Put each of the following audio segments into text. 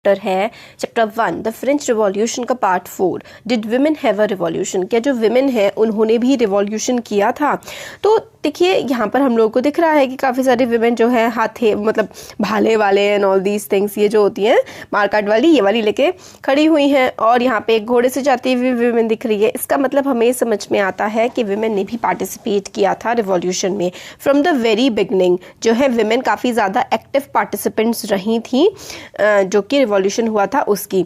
Chapter है, chapter 1 the French revolution का part 4 did women have a revolution, क्या जो विमेन है उन्होंने भी रिवॉल्यूशन किया था। तो देखिए यहाँ पर हम लोगों को दिख रहा है कि काफ़ी सारे विमेन जो है हाथे मतलब भाले वाले एंड ऑल दीज थिंग्स, ये जो होती हैं मारकाट वाली, ये वाली लेके खड़ी हुई हैं, और यहाँ पे एक घोड़े से जाती हुई विमेन दिख रही है। इसका मतलब हमें समझ में आता है कि विमेन ने भी पार्टिसिपेट किया था रिवॉल्यूशन में। फ्रॉम द वेरी बिगनिंग जो है विमेन काफ़ी ज़्यादा एक्टिव पार्टिसिपेंट्स रही थी जो कि रिवॉल्यूशन हुआ था उसकी।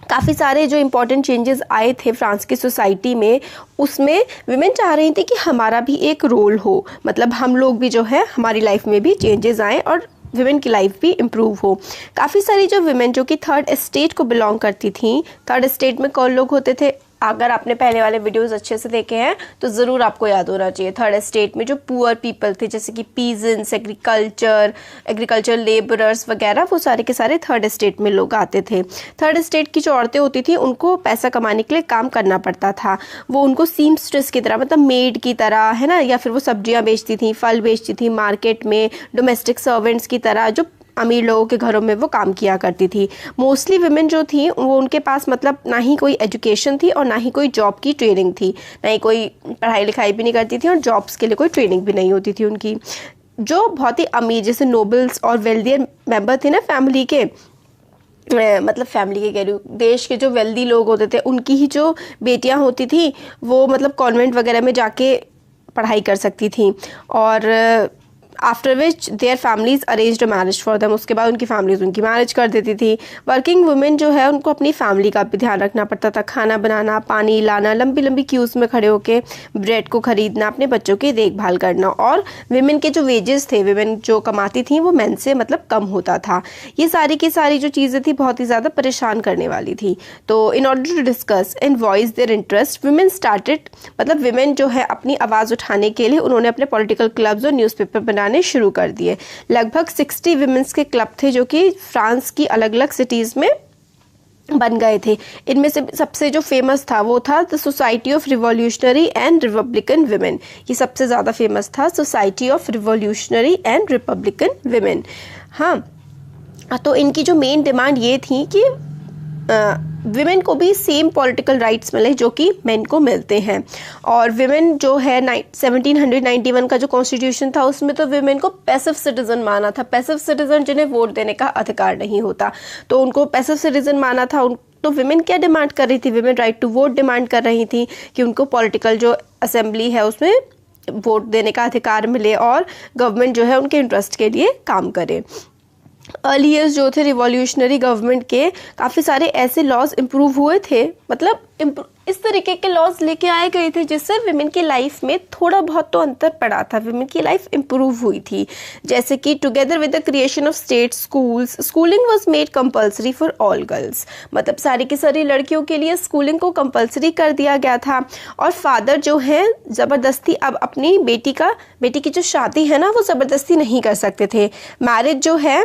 काफ़ी सारे जो इम्पोर्टेंट चेंजेस आए थे फ्रांस की सोसाइटी में, उसमें विमेन चाह रही थी कि हमारा भी एक रोल हो, मतलब हम लोग भी जो है हमारी लाइफ में भी चेंजेस आए और विमेन की लाइफ भी इम्प्रूव हो। काफ़ी सारी जो विमेन जो कि थर्ड एस्टेट को बिलोंग करती थी, थर्ड एस्टेट में कौन लोग होते थे, अगर आपने पहले वाले वीडियोस अच्छे से देखे हैं तो ज़रूर आपको याद होना चाहिए। थर्ड एस्टेट में जो पुअर पीपल थे जैसे कि पीजेंट्स, एग्रीकल्चर लेबरर्स वगैरह, वो सारे के सारे थर्ड एस्टेट में लोग आते थे। थर्ड एस्टेट की जो औरतें होती थी उनको पैसा कमाने के लिए काम करना पड़ता था। वो उनको सीमस्ट्रेस की तरह मतलब मेड की तरह है ना, या फिर वो सब्जियां बेचती थी, फल बेचती थी मार्केट में, डोमेस्टिक सर्वेंट्स की तरह जो अमीर लोगों के घरों में वो काम किया करती थी। मोस्टली विमेन जो थी वो उनके पास मतलब ना ही कोई एजुकेशन थी और ना ही कोई जॉब की ट्रेनिंग थी, ना ही कोई पढ़ाई लिखाई भी नहीं करती थी और जॉब्स के लिए कोई ट्रेनिंग भी नहीं होती थी उनकी। जो बहुत ही अमीर जैसे नोबल्स और वेल्दियर मेंबर थे ना फैमिली के, मतलब फैमिली के कह रही हूँ, देश के जो वेल्दी लोग होते थे उनकी ही जो बेटियाँ होती थी वो मतलब कॉन्वेंट वगैरह में जाके पढ़ाई कर सकती थी। और after which their families arranged marriage for them, उसके बाद उनकी फैमिलीज उनकी मैरिज कर देती थी। वर्किंग वुमेन जो है उनको अपनी फैमिली का भी ध्यान रखना पड़ता था, खाना बनाना, पानी लाना, लंबी लंबी क्यूज में खड़े होके ब्रेड को खरीदना, अपने बच्चों की देखभाल करना। और विमेन के जो वेजेस थे, विमेन जो कमाती थी वो मेन से मतलब कम होता था। ये सारी की सारी जो चीज़ें थी बहुत ही ज़्यादा परेशान करने वाली थी। तो in order to discuss and voice their interest women started, मतलब विमेन जो है अपनी आवाज़ उठाने के लिए उन्होंने अपने पॉलिटिकल क्लब्स और न्यूज़पेपर बनाने शुरू कर दिए। लगभग 60 विमेन्स के क्लब थे जो कि फ्रांस की अलग अलग सिटीज में बन गए थे। इनमें से सबसे जो फेमस था वो था the society of revolutionary and Republican women. ये सबसे ज़्यादा फेमस था, society of revolutionary and Republican women. हाँ, तो इनकी जो मेन डिमांड ये थी कि विमेन को भी सेम पॉलिटिकल राइट्स मिले जो कि मेन को मिलते हैं। और विमेन जो है 1791 का जो कॉन्स्टिट्यूशन था उसमें तो विमेन को पैसिव सिटीजन माना था। पैसिव सिटीजन जिन्हें वोट देने का अधिकार नहीं होता, तो उनको पैसिव सिटीजन माना था। तो विमेन क्या डिमांड कर रही थी, women right to vote demand कर रही थी कि उनको पॉलिटिकल जो असेंबली है उसमें वोट देने का अधिकार मिले और गवर्नमेंट जो है उनके इंटरेस्ट के लिए काम करे। अर्ली ईयर्स जो थे रिवॉल्यूशनरी गवर्नमेंट के, काफ़ी सारे ऐसे लॉज इम्प्रूव हुए थे, मतलब इस तरीके के लॉज लेके आए गए थे जिससे विमेन की लाइफ में थोड़ा बहुत तो अंतर पड़ा था, विमेन की लाइफ इम्प्रूव हुई थी। जैसे कि together with the creation of state schools, schooling was made compulsory for all girls, मतलब सारी की सारी लड़कियों के लिए स्कूलिंग को कंपल्सरी कर दिया गया था। और फादर जो है ज़बरदस्ती अब अपनी बेटी की जो शादी है ना वो ज़बरदस्ती नहीं कर सकते थे। मैरिज जो है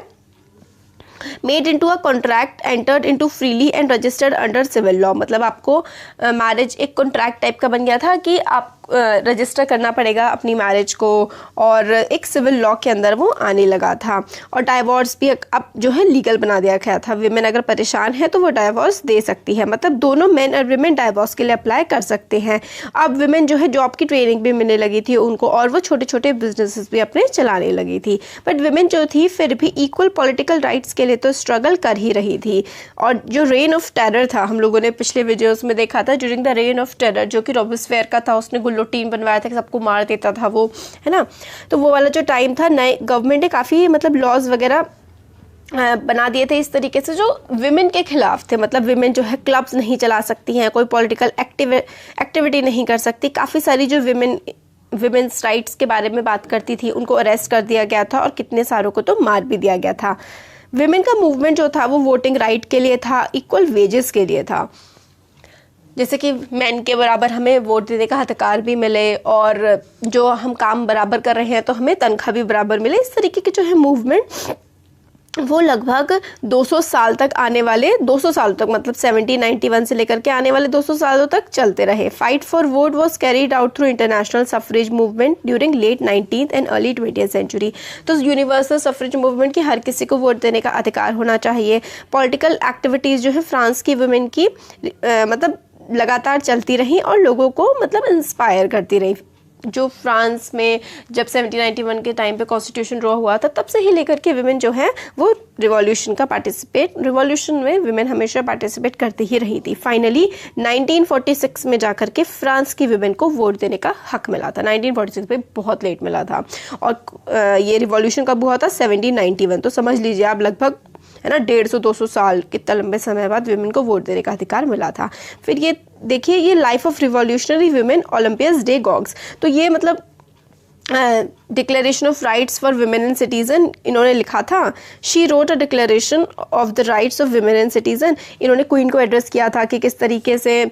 made into a contract entered into freely and registered under civil law, मतलब आपको मैरिज एक कॉन्ट्रैक्ट टाइप का बन गया था कि आप रजिस्टर करना पड़ेगा अपनी मैरिज को, और एक सिविल लॉ के अंदर वो आने लगा था। और डाइवोर्स भी अब जो है लीगल बना दिया गया था। विमेन अगर परेशान है तो वो डाइवोर्स दे सकती है, मतलब दोनों मेन और विमेन डाइवोर्स के लिए अप्लाई कर सकते हैं। अब विमेन जो है जॉब की ट्रेनिंग भी मिलने लगी थी उनको, और वो छोटे छोटे बिजनेसेस भी अपने चलाने लगी थी। बट विमेन जो थी फिर भी इक्वल पॉलिटिकल राइट्स के लिए तो स्ट्रगल कर ही रही थी। और जो रेन ऑफ टेरर था, हम लोगों ने पिछले वीडियोस में देखा था, during the rain of terror जो कि रॉबेस्पियर का था, उसने गुल्लोटीन बनवाया था कि सबको मार देता था वो, है ना। तो वो वाला जो टाइम था, नए गवर्नमेंट ने काफ़ी मतलब लॉज वगैरह बना दिए थे इस तरीके से जो विमेन के खिलाफ थे। मतलब विमेन जो है क्लब्स नहीं चला सकती हैं, कोई पॉलिटिकल एक्टिविटी नहीं कर सकती। काफ़ी सारी जो विमेन्स राइट्स के बारे में बात करती थी उनको अरेस्ट कर दिया गया था और कितने सारों को तो मार भी दिया गया था। विमेन का मूवमेंट जो था वो वोटिंग राइट के लिए था, इक्वल वेजेस के लिए था, जैसे कि मैन के बराबर हमें वोट देने का अधिकार भी मिले और जो हम काम बराबर कर रहे हैं तो हमें तनख्वाह भी बराबर मिले। इस तरीके के जो है मूवमेंट वो लगभग 200 साल तक आने वाले 200 सालों तक मतलब 1791 से लेकर के आने वाले 200 सालों तक चलते रहे। Fight for vote was carried out through international suffrage movement during late 19th and early 20th century. तो यूनिवर्सल सफरेज मूवमेंट की हर किसी को वोट देने का अधिकार होना चाहिए। पॉलिटिकल एक्टिविटीज़ जो है फ्रांस की वुमेन की मतलब लगातार चलती रही और लोगों को मतलब इंस्पायर करती रही। जो फ्रांस में जब 1791 के टाइम पे कॉन्स्टिट्यूशन ड्रॉ हुआ था तब से ही लेकर के विमेन जो है वो रिवॉल्यूशन में विमेन हमेशा पार्टिसिपेट करती ही रही थी। फाइनली 1946 में जाकर के फ्रांस की विमेन को वोट देने का हक मिला था। 1946 में बहुत लेट मिला था और ये रिवॉल्यूशन कब हुआ था 1791। तो समझ लीजिए आप लगभग है ना 150-200 साल कितना लंबे समय बाद विमेन को वोट देने का अधिकार मिला था। फिर ये देखिए ये life of revolutionary women Olympe de Gouges. तो ये मतलब declaration of rights for women and citizen इन्होंने लिखा था। She wrote a declaration of the rights of women and citizen. इन्होंने क्वीन को एड्रेस किया था कि किस तरीके से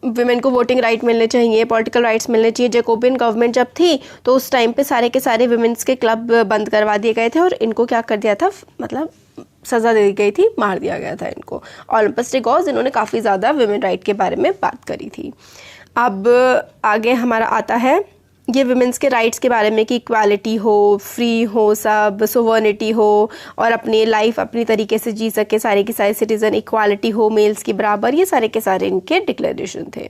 विमेन को वोटिंग राइट मिलने चाहिए, पॉलिटिकल राइट्स मिलने चाहिए। जैकोबियन गवर्नमेंट जब थी तो उस टाइम पे सारे के सारे विमेंस के क्लब बंद करवा दिए गए थे और इनको क्या कर दिया था मतलब सज़ा दे दी गई थी, मार दिया गया था इनको। ओलंपस डे गॉग्स इन्होंने काफ़ी ज़्यादा विमेन राइट के बारे में बात करी थी। अब आगे हमारा आता है ये विमेंस के राइट्स के बारे में कि इक्वालिटी हो, फ्री हो, सब सोवर्निटी हो और अपनी लाइफ अपनी तरीके से जी सके सारे के सारे सिटीज़न, इक्वालिटी हो मेल्स की बराबर, ये सारे के सारे इनके डिक्लेरेशन थे।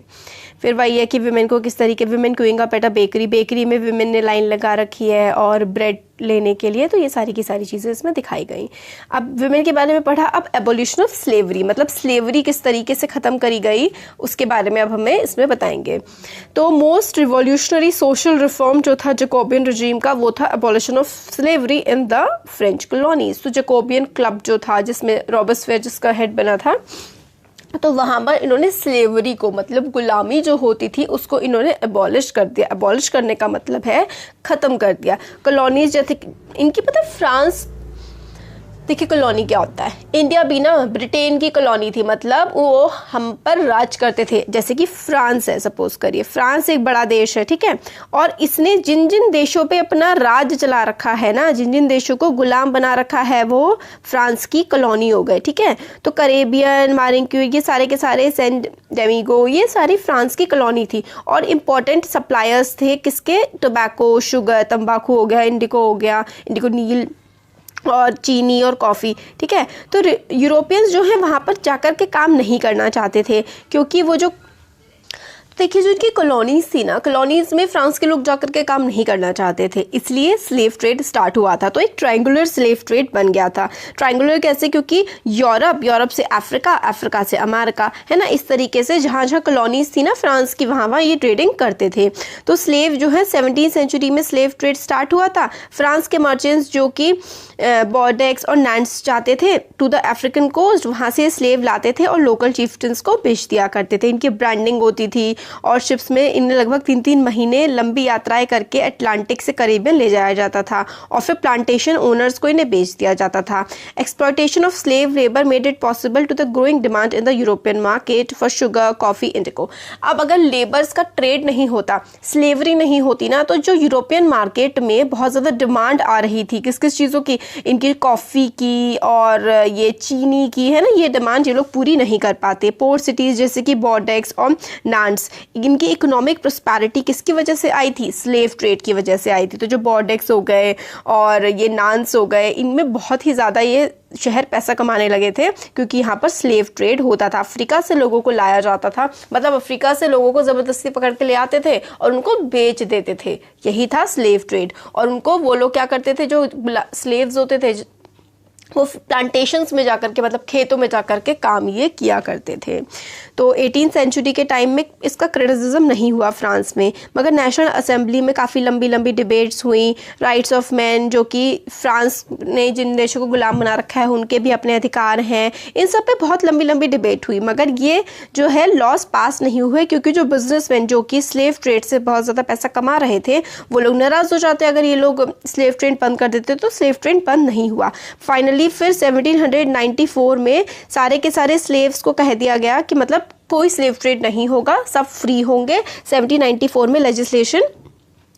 फिर वही है कि विमेन को किस तरीके women queuing up at a bakery में विमेन ने लाइन लगा रखी है और ब्रेड लेने के लिए। तो ये सारी की सारी चीज़ें इसमें दिखाई गई। अब विमेन के बारे में पढ़ा। अब एबोलिशन ऑफ स्लेवरी मतलब स्लेवरी किस तरीके से ख़त्म करी गई उसके बारे में अब हमें इसमें बताएंगे। तो मोस्ट रिवॉल्यूशनरी सोशल रिफॉर्म जो था जैकोबियन रजीम का वो था abolition of slavery in the French colonies. तो जैकोबियन क्लब जो था जिसमें रॉबर्सपियर जिसका हेड बना था तो वहाँ पर इन्होंने स्लेवरी को मतलब गुलामी जो होती थी उसको इन्होंने एबॉलिश कर दिया। एबॉलिश करने का मतलब है ख़त्म कर दिया। कॉलोनीज जैसे इनकी पता फ्रांस देखिए कॉलोनी क्या होता है। इंडिया भी ना ब्रिटेन की कॉलोनी थी मतलब वो हम पर राज करते थे। जैसे कि फ्रांस है, सपोज करिए फ्रांस एक बड़ा देश है, ठीक है, और इसने जिन जिन देशों पे अपना राज चला रखा है ना, जिन जिन देशों को गुलाम बना रखा है वो फ्रांस की कॉलोनी हो गए, ठीक है। तो करेबियन, मारिंक्यू, ये सारे के सारे, सेंट डेमिगो, ये सारी फ्रांस की कॉलोनी थी और इम्पोर्टेंट सप्लायर्स थे किसके, टोबैको, शुगर, तंबाकू हो गया, इंडिको हो गया, इंडिको नील और चीनी और कॉफ़ी, ठीक है। तो यूरोपियंस जो है वहाँ पर जाकर के काम नहीं करना चाहते थे क्योंकि वो जो देखिए जो इनकी कॉलोनीज थी ना, कॉलोनीज में फ्रांस के लोग जाकर के काम नहीं करना चाहते थे, इसलिए स्लेव ट्रेड स्टार्ट हुआ था। तो एक ट्रायंगुलर स्लेव ट्रेड बन गया था। ट्रायंगुलर कैसे, क्योंकि यूरोप से अफ्रीका, अफ्रीका से अमेरिका, है ना, इस तरीके से जहाँ जहाँ कॉलोनीज थी ना फ्रांस की वहाँ ये ट्रेडिंग करते थे। तो स्लेव जो है 17वीं सेंचुरी में स्लेव ट्रेड स्टार्ट हुआ था। फ्रांस के मर्चेंट्स जो कि बॉर्डेक्स और नैंड्स जाते थे टू द अफ्रीकन कोस्ट, वहाँ से स्लेव लाते थे और लोकल चीफ्टन्स को बेच दिया करते थे। इनकी ब्रांडिंग होती थी और शिप्स में इन्हें लगभग 3-3 महीने लंबी यात्राएं करके अटलांटिक से करीबियन ले जाया जाता था और फिर प्लांटेशन ओनर्स को इन्हें बेच दिया जाता था। Exploitation of slave labour made it possible to the growing demand in the European market for sugar, coffee, indigo. अब अगर लेबर्स का ट्रेड नहीं होता, स्लेवरी नहीं होती ना, तो जो यूरोपियन मार्केट में बहुत ज़्यादा डिमांड आ रही थी किस किस चीज़ों की, इनकी कॉफ़ी की और ये चीनी की, है ना, ये डिमांड ये लोग पूरी नहीं कर पाते। पोर्ट सिटीज़ जैसे कि बॉर्डेक्स और नांट्स, इनकी इकोनॉमिक प्रॉस्पेरिटी किसकी वजह से आई थी, स्लेव ट्रेड की वजह से आई थी। तो जो बॉर्डेक्स हो गए और ये नान्स हो गए, इनमें बहुत ही ज़्यादा ये शहर पैसा कमाने लगे थे क्योंकि यहाँ पर स्लेव ट्रेड होता था। अफ्रीका से लोगों को लाया जाता था, मतलब अफ्रीका से लोगों को ज़बरदस्ती पकड़ के ले आते थे और उनको बेच देते थे, यही था स्लेव ट्रेड। और उनको वो लोग क्या करते थे, जो स्लेव्स होते थे वो प्लांटेशंस में जाकर के मतलब खेतों में जाकर के काम ये किया करते थे। तो 18वीं सेंचुरी के टाइम में इसका क्रिटिसिज्म नहीं हुआ फ्रांस में, मगर नेशनल असेंबली में काफ़ी लंबी लंबी डिबेट्स हुई। राइट्स ऑफ मैन, जो कि फ्रांस ने जिन देशों को गुलाम बना रखा है उनके भी अपने अधिकार हैं, इन सब पे बहुत लंबी लंबी डिबेट हुई, मगर ये जो है लॉस पास नहीं हुए क्योंकि जो बिजनेसमैन जो कि स्लेव ट्रेड से बहुत ज़्यादा पैसा कमा रहे थे वो लोग नाराज़ हो जाते अगर ये लोग स्लेव ट्रेड बंद कर देते, तो स्लेव ट्रेड बंद नहीं हुआ। फाइनली फिर 1794 में सारे के सारे स्लेव्स को कह दिया गया कि मतलब कोई स्लेव ट्रेड नहीं होगा, सब फ्री होंगे। 1794 में लेजिस्लेशन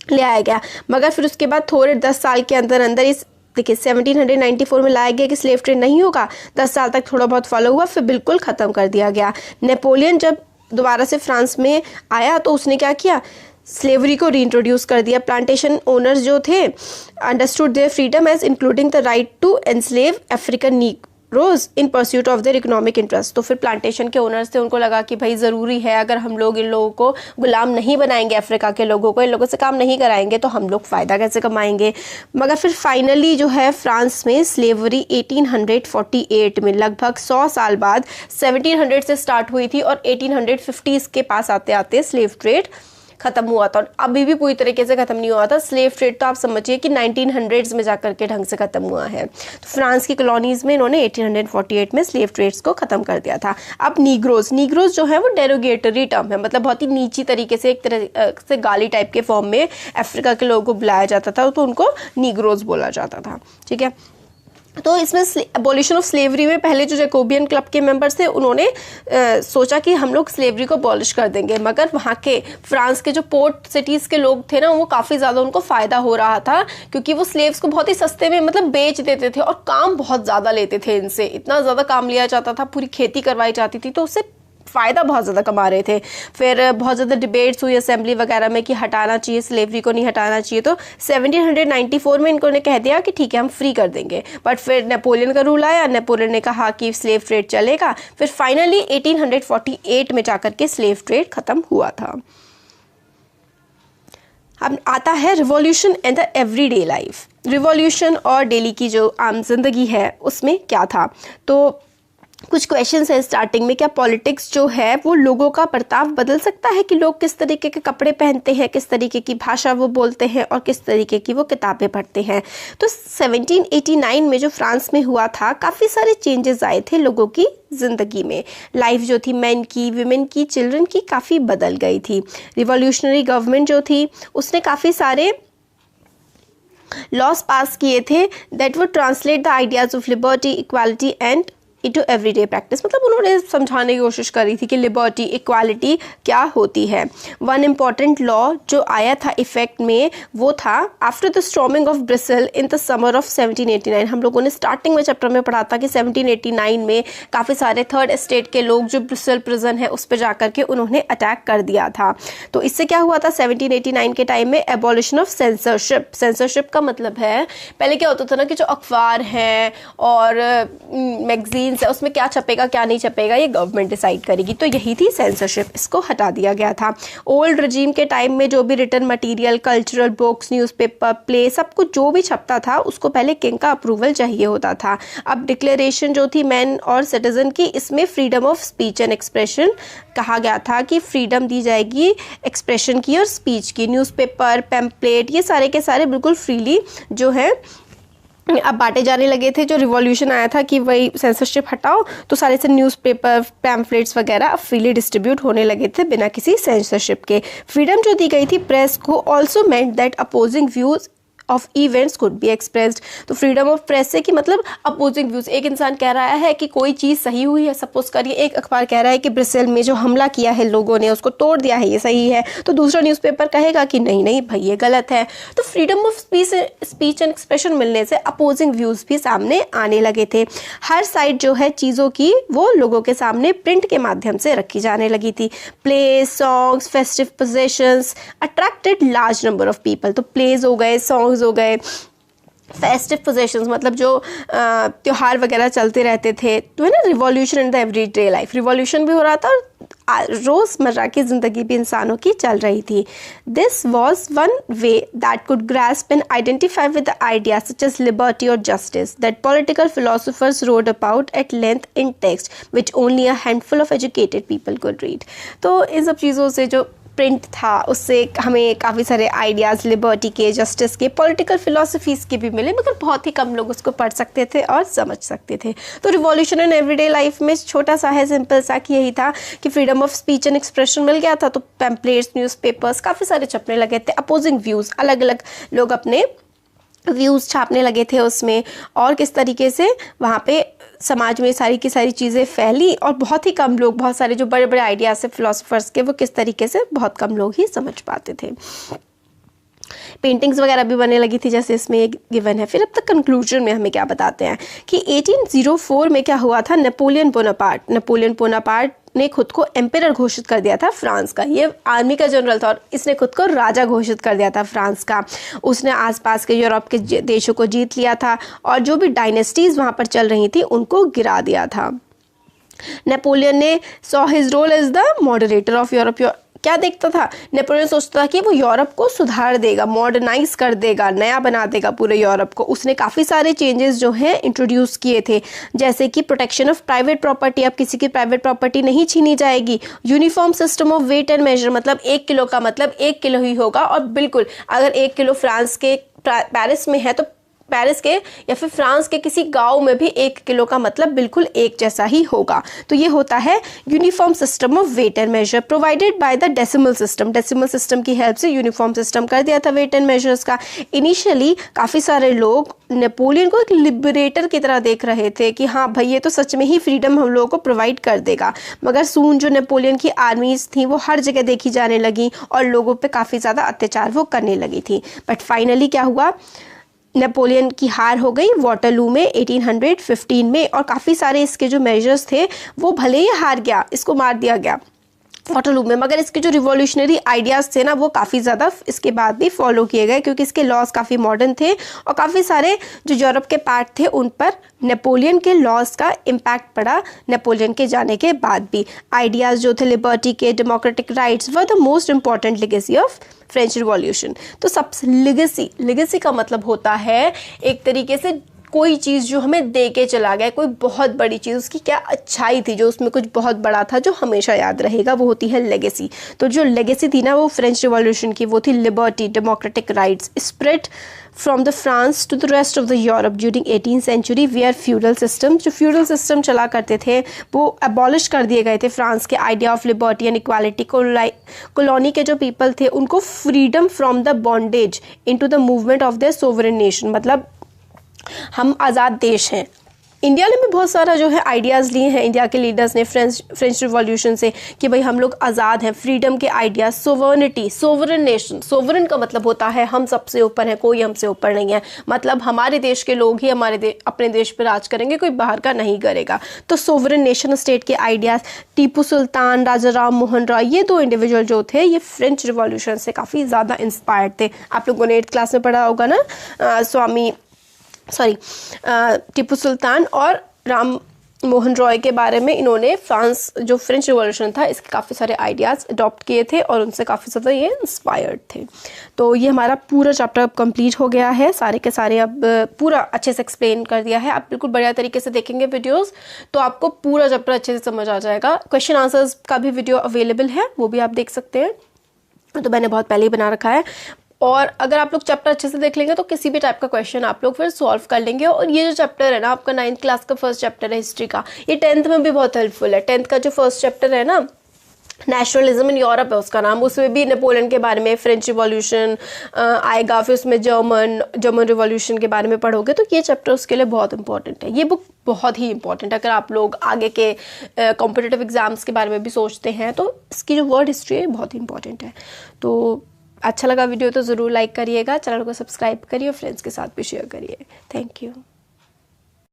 ले आया गया, मगर फिर उसके बाद थोड़े 10 साल के अंदर अंदर इस देखिए 1794 में लाया गया कि स्लेव ट्रेड नहीं होगा, 10 साल तक थोड़ा बहुत फॉलो हुआ, फिर बिल्कुल ख़त्म कर दिया गया। नेपोलियन जब दोबारा से फ्रांस में आया तो उसने क्या किया, स्लेवरी को रीइंट्रोड्यूस कर दिया। प्लांटेशन ओनर्स जो थे understood their freedom as including the right to enslave African negroes in pursuit of their economic interest. तो फिर प्लांटेशन के ओनर्स थे, उनको लगा कि भाई ज़रूरी है, अगर हम लोग इन लोगों को गुलाम नहीं बनाएंगे, अफ्रीका के लोगों को, इन लोगों से काम नहीं कराएंगे, तो हम लोग फ़ायदा कैसे कमाएंगे। मगर फिर फाइनली जो है फ्रांस में स्लेवरी 1848 में लगभग 100 साल बाद 1700 से स्टार्ट हुई थी और 1850s के पास आते आते स्लेव ट्रेड ख़त्म हुआ था। और अभी भी पूरी तरीके से ख़त्म नहीं हुआ था। स्लेव ट्रेड तो आप समझिए कि 1900s में जाकर के ढंग से ख़त्म हुआ है। तो फ्रांस की कॉलोनीज़ में इन्होंने 1848 में स्लेव ट्रेड्स को ख़त्म कर दिया था। अब नीग्रोज जो है वो डेरोगेटरी टर्म है, मतलब बहुत ही नीची तरीके से, एक तरह से गाली टाइप के फॉर्म में अफ्रीका के लोगों को बुलाया जाता था, तो उनको नीग्रोज बोला जाता था। ठीक है, तो इसमें एबॉलिशन ऑफ स्लेवरी में पहले जो जैकोबियन क्लब के मेंबर्स थे उन्होंने सोचा कि हम लोग स्लेवरी को अबॉलिश कर देंगे, मगर वहाँ के फ्रांस के जो पोर्ट सिटीज़ के लोग थे ना, वो काफ़ी ज़्यादा उनको फ़ायदा हो रहा था, क्योंकि वो स्लेव्स को बहुत ही सस्ते में मतलब बेच देते थे और काम बहुत ज़्यादा लेते थे इनसे, इतना ज़्यादा काम लिया जाता था, पूरी खेती करवाई जाती थी, तो उससे फ़ायदा बहुत ज़्यादा कमा रहे थे। फिर बहुत ज़्यादा डिबेट्स हुई असेंबली वगैरह में कि हटाना चाहिए, स्लेवरी को नहीं हटाना चाहिए। तो 1794 में इनको ने कह दिया कि ठीक है हम फ्री कर देंगे, बट फिर नेपोलियन का रूल आया, नेपोलियन ने कहा कि स्लेव ट्रेड चलेगा। फिर फाइनली 1848 में जाकर के स्लेव ट्रेड ख़त्म हुआ था। अब आता है revolution and the everyday life. Revolution और डेली की जो आम जिंदगी है उसमें क्या था, तो कुछ क्वेश्चंस हैं स्टार्टिंग में। क्या पॉलिटिक्स जो है वो लोगों का बर्ताव बदल सकता है, कि लोग किस तरीके के कपड़े पहनते हैं, किस तरीके की भाषा वो बोलते हैं और किस तरीके की वो किताबें पढ़ते हैं। तो 1789 में जो फ्रांस में हुआ था, काफ़ी सारे चेंजेस आए थे लोगों की ज़िंदगी में। लाइफ जो थी मेन की, विमेन की, चिल्ड्रन की काफ़ी बदल गई थी। रिवॉल्यूशनरी गवर्नमेंट जो थी उसने काफ़ी सारे लॉज पास किए थे that would translate the ideas of liberty, equality and into everyday practice. मतलब उन्होंने समझाने की कोशिश करी थी कि लिबर्टी, इक्वालिटी क्या होती है। वन इम्पॉर्टेंट लॉ जो आया था इफेक्ट में वो था after the storming of bristle in the summer of 1789। हम लोगों ने स्टार्टिंग में चैप्टर में पढ़ा था कि 1789 में काफ़ी सारे थर्ड एस्टेट के लोग जो ब्रिसल प्रिजन है उस पर जाकर के उन्होंने अटैक कर दिया था। तो इससे क्या हुआ था 1789 के टाइम में, एबॉलिशन ऑफ सेंसरशिप। सेंसरशिप का मतलब है पहले क्या होता था ना कि जो अखबार हैं और मैगजीन है उसमें क्या छपेगा क्या नहीं छपेगा ये गवर्नमेंट डिसाइड करेगी, तो यही थी सेंसरशिप। इसको हटा दिया गया था। ओल्ड रजीम के टाइम में जो भी written material, cultural books, newspaper, play, सब कुछ जो भी छपता था उसको पहले किंग का अप्रूवल चाहिए होता था। अब डिक्लेरेशन जो थी मैन और सिटीजन की, इसमें freedom of speech and expression कहा गया था कि फ्रीडम दी जाएगी एक्सप्रेशन की और स्पीच की। न्यूज़पेपर, पैम्पलेट, ये सारे के सारे बिल्कुल फ्रीली जो है अब बांटे जाने लगे थे। जो रिवॉल्यूशन आया था कि वही सेंसरशिप हटाओ, तो सारे से न्यूज़पेपर, पैम्फलेट्स वगैरह अब फ्रीली डिस्ट्रीब्यूट होने लगे थे बिना किसी सेंसरशिप के। फ्रीडम जो दी गई थी प्रेस को also meant that opposing views of events could be expressed. तो फ्रीडम ऑफ प्रेस से कि मतलब अपोजिंग व्यूज, एक इंसान कह रहा है कि कोई चीज़ सही हुई है, सपोज करिए एक अखबार कह रहा है कि ब्रिसेल में जो हमला किया है लोगों ने उसको तोड़ दिया है, ये सही है, तो दूसरा न्यूज़पेपर कहेगा कि नहीं नहीं भाई ये गलत है। तो freedom of speech and expression मिलने से अपोजिंग व्यूज़ भी सामने आने लगे थे। हर साइड जो है चीज़ों की वो लोगों के सामने प्रिंट के माध्यम से रखी जाने लगी थी। Plays, songs, festive processions attracted large number of people. तो प्लेज हो गए, सॉन्ग्स हो गए, फेस्टिव पोजेशंस मतलब जो त्योहार वगैरह चलते रहते थे, तो है ना revolution in the everyday life. Revolution भी हो रहा था और रोज़मर्रा की ज़िंदगी भी इंसानों की चल रही थी। This was one way that could grasp and identify with the idea such as liberty और justice that political philosophers wrote about at length in text which only a handful of educated people could read. तो इन सब चीज़ों से जो print था उससे हमें काफ़ी सारे आइडियाज़ लिबर्टी के, जस्टिस के, पॉलिटिकल फिलोसफीज़ के भी मिले, मगर बहुत ही कम लोग उसको पढ़ सकते थे और समझ सकते थे। तो रिवॉल्यूशन इन एवरीडे लाइफ में छोटा सा है, सिंपल सा कि यही था कि freedom of speech and expression मिल गया था, तो पैम्पलेट्स, न्यूज़पेपर्स काफ़ी सारे छपने लगे थे। अपोजिंग व्यूज़, अलग अलग लोग अपने व्यूज़ छापने लगे थे उसमें, और किस तरीके से वहाँ पे समाज में सारी की सारी चीज़ें फैली और बहुत ही कम लोग, बहुत सारे जो बड़े बड़े आइडियाज़ से फिलोसफर्स के, वो किस तरीके से बहुत कम लोग ही समझ पाते थे। पेंटिंग्स वगैरह भी बनने लगी थी, जैसे इसमें एक गिवन है। फिर अब तक कंक्लूजन में हमें क्या बताते हैं कि 1804 में क्या हुआ था, नेपोलियन बोनापार्ट ने खुद को एम्परर घोषित कर दिया था फ्रांस का। ये आर्मी का जनरल था और इसने खुद को राजा घोषित कर दिया था फ्रांस का। उसने आसपास के यूरोप के देशों को जीत लिया था और जो भी डायनेस्टीज वहाँ पर चल रही थी उनको गिरा दिया था। नेपोलियन ने saw his role as the moderator of Europe. क्या देखता था, नेपोलियन सोचता था कि वो यूरोप को सुधार देगा, मॉडर्नाइज कर देगा, नया बना देगा पूरे यूरोप को। उसने काफ़ी सारे चेंजेस जो हैं इंट्रोड्यूस किए थे, जैसे कि प्रोटेक्शन ऑफ प्राइवेट प्रॉपर्टी, अब किसी की प्राइवेट प्रॉपर्टी नहीं छीनी जाएगी। Uniform system of weight and measure, मतलब 1 किलो का मतलब 1 किलो ही होगा, और बिल्कुल अगर 1 किलो फ्रांस के पेरिस में है तो पेरिस के या फिर फ्रांस के किसी गांव में भी 1 किलो का मतलब बिल्कुल एक जैसा ही होगा। तो ये होता है uniform system of weight and measure provided by the decimal system. Decimal system की हेल्प से यूनिफॉर्म सिस्टम कर दिया था वेट एंड मेजर्स का। इनिशियली काफ़ी सारे लोग नेपोलियन को एक लिबरेटर की तरह देख रहे थे कि हाँ भाई ये तो सच में ही फ्रीडम हम लोगों को प्रोवाइड कर देगा, मगर सून जो नेपोलियन की आर्मीज थी वो हर जगह देखी जाने लगी और लोगों पे काफ़ी ज़्यादा अत्याचार वो करने लगी थी। बट फाइनली क्या हुआ, नेपोलियन की हार हो गई वाटरलू में 1815 में, और काफ़ी सारे इसके जो मेजर्स थे वो भले ही हार गया, इसको मार दिया गया वाटरलू में, मगर इसके जो रिवॉल्यूशनरी आइडियाज़ थे ना वो काफ़ी ज़्यादा इसके बाद भी फॉलो किए गए, क्योंकि इसके लॉज काफ़ी मॉडर्न थे और काफ़ी सारे जो यूरोप के पार्ट थे उन पर नेपोलियन के लॉज का इम्पैक्ट पड़ा ना के जाने के बाद भी। आइडियाज़ जो थे लिबर्टी के, democratic rights were the most important legacy of French revolution. तो सबसे लेगेसी का मतलब होता है एक तरीके से कोई चीज़ जो हमें दे के चला गया, कोई बहुत बड़ी चीज़, उसकी क्या अच्छाई थी, जो उसमें कुछ बहुत बड़ा था जो हमेशा याद रहेगा, वो होती है लेगेसी। तो जो लेगेसी थी ना वो फ्रेंच रिवॉल्यूशन की, वो थी liberty, democratic rights, spread from the France to the rest of the Europe during 18th century where feudal system, जो फ्यूडल सिस्टम चला करते थे वो अबॉलिश कर दिए गए थे। फ्रांस के idea of liberty and equality, colony के जो पीपल थे उनको freedom from the bondage into the movement of the sovereign nation, मतलब हम आज़ाद देश हैं। इंडिया ने भी बहुत सारा जो है आइडियाज़ लिए हैं इंडिया के लीडर्स ने फ्रेंच रिवॉल्यूशन से कि भाई हम लोग आज़ाद हैं, फ्रीडम के idea, sovereignty, sovereign nation. Sovereign का मतलब होता है हम सबसे ऊपर है, कोई हमसे ऊपर नहीं है, मतलब हमारे देश के लोग ही अपने देश पर राज करेंगे, कोई बाहर का नहीं करेगा। तो सोवरेन नेशन स्टेट के आइडियाज़, टीपू सुल्तान, राजा राम मोहन रॉय, ये 2 इंडिविजुअल जो थे ये फ्रेंच रिवॉल्यूशन से काफ़ी ज़्यादा इंस्पायर्ड थे। आप लोगों ने 8th क्लास में पढ़ा होगा ना, टीपू सुल्तान और राम मोहन रॉय के बारे में। इन्होंने फ्रांस जो फ्रेंच रिवॉल्यूशन था इसके काफ़ी सारे आइडियाज़ अडॉप्ट किए थे और उनसे काफ़ी ज़्यादा ये इंस्पायर्ड थे। तो ये हमारा पूरा चैप्टर अब कंप्लीट हो गया है, सारे के सारे अब पूरा अच्छे से एक्सप्लेन कर दिया है। आप बिल्कुल बढ़िया तरीके से देखेंगे वीडियोस तो आपको पूरा चैप्टर अच्छे से समझ आ जाएगा। क्वेश्चन आंसर्स का भी वीडियो अवेलेबल है, वो भी आप देख सकते हैं, तो मैंने बहुत पहले ही बना रखा है। और अगर आप लोग चैप्टर अच्छे से देख लेंगे तो किसी भी टाइप का क्वेश्चन आप लोग फिर सॉल्व कर लेंगे। और ये जो चैप्टर है ना आपका 9th क्लास का फर्स्ट चैप्टर है हिस्ट्री का, ये 10th में भी बहुत हेल्पफुल है। 10th का जो फर्स्ट चैप्टर है ना, नेशनलिज्म इन यूरोप है उसका नाम, उसमें भी नेपोलियन के बारे में, फ्रेंच रिवॉल्यूशन आएगा, फिर उसमें जर्मन रिवॉल्यूशन के बारे में पढ़ोगे, तो ये चैप्टर उसके लिए बहुत इंपॉर्टेंट है। ये बुक बहुत ही इंपॉर्टेंट है अगर आप लोग आगे के कॉम्पिटिटिव एग्जाम्स के बारे में भी सोचते हैं, तो इसकी जो वर्ल्ड हिस्ट्री है बहुत ही इंपॉर्टेंट है। तो अच्छा लगा वीडियो तो ज़रूर लाइक करिएगा, चैनल को सब्सक्राइब करिए, फ्रेंड्स के साथ भी शेयर करिए। Thank you.